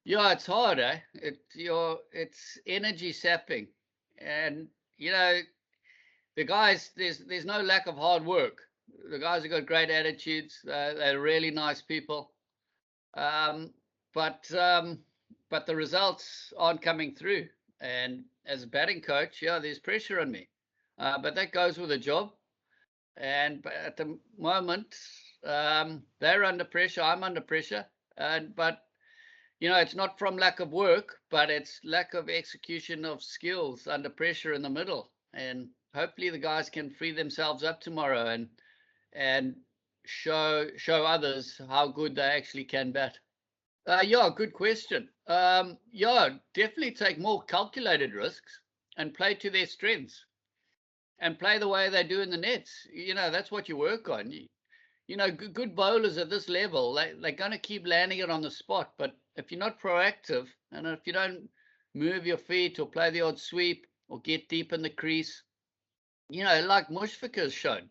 Yeah, it's hard, eh? It's energy sapping, and you know the guys. There's no lack of hard work. The guys have got great attitudes. They're really nice people. Um, but um, but the results aren't coming through. And as a batting coach, yeah, there's pressure on me. But that goes with a job. And at the moment, they're under pressure. I'm under pressure. And but it's not from lack of work, but it's lack of execution of skills under pressure in the middle. And hopefully the guys can free themselves up tomorrow and show others how good they actually can bat. Yeah, good question. Yeah, definitely take more calculated risks and play to their strengths and play the way they do in the nets. That's what you work on. Good bowlers at this level, they're going to keep landing it on the spot. But if you're not proactive and if you don't move your feet or play the odd sweep or get deep in the crease, like Mushfiqur has shown,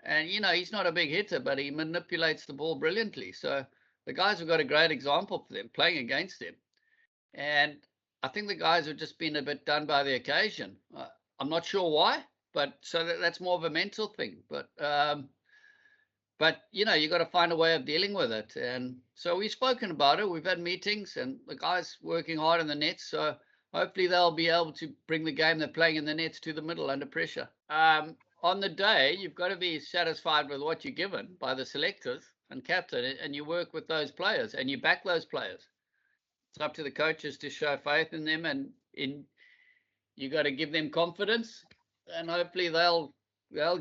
and he's not a big hitter, but he manipulates the ball brilliantly. So the guys have got a great example for them playing against them. And I think the guys have just been a bit done by the occasion. I'm not sure why, but so that's more of a mental thing. But you got to find a way of dealing with it. And so we've spoken about it. We've had meetings, and the guys working hard in the nets. So hopefully they'll be able to bring the game they're playing in the nets to the middle under pressure. On the day, you've got to be satisfied with what you're given by the selectors and captain, and you work with those players and you back those players. It's up to the coaches to show faith in them, and you got to give them confidence, and hopefully they'll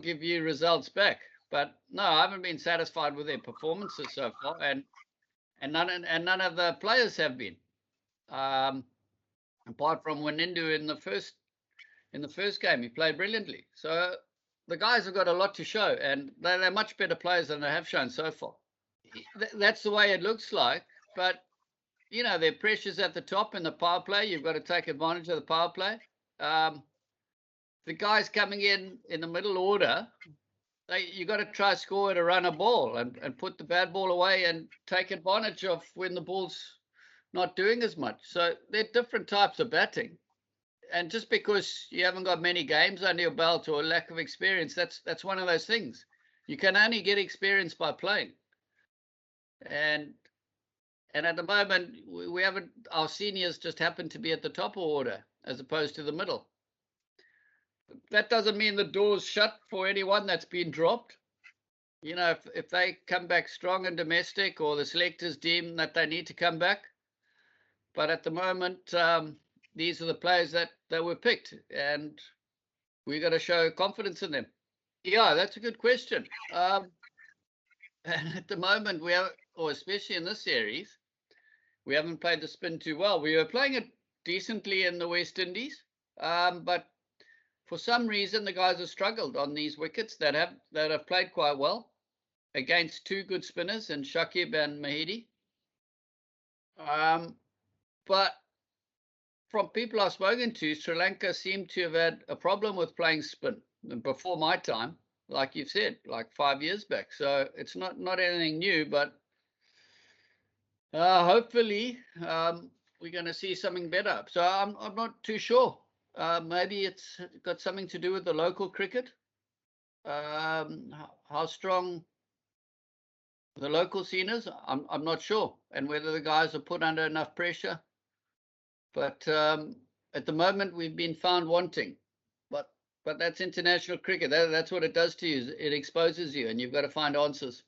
give you results back. But no, I haven't been satisfied with their performances so far, and none of the players have been. Apart from Wanindu in the first game, he played brilliantly. So the guys have got a lot to show, and they're much better players than they have shown so far. That's the way it looks like, but there are pressures at the top in the power play. You've got to take advantage of the power play. The guys coming in the middle order, you got to try score to run a ball and put the bad ball away and take advantage of when the ball's not doing as much. So there are different types of batting. And just because you haven't got many games under your belt or a lack of experience, that's one of those things. You can only get experience by playing. And at the moment, we haven't. Our seniors just happen to be at the top order as opposed to the middle. That doesn't mean the door's shut for anyone that's been dropped. If they come back strong and domestic, or the selectors deem that they need to come back. But at the moment, these are the players that were picked, and we got to show confidence in them. Yeah, that's a good question. And at the moment, we have, or especially in this series, we haven't played the spin too well. We were playing it decently in the West Indies, but for some reason the guys have struggled on these wickets that have played quite well against two good spinners in Shakib and Mahidi. But from people I've spoken to, Sri Lanka seemed to have had a problem with playing spin before my time, like you've said, like 5 years back. So it's not anything new, but hopefully we're going to see something better. So I'm not too sure. Maybe it's got something to do with the local cricket. How strong the local scene is, I'm not sure, and whether the guys are put under enough pressure. But at the moment, we've been found wanting. But that's international cricket. That's what it does to you. It exposes you, and you've got to find answers.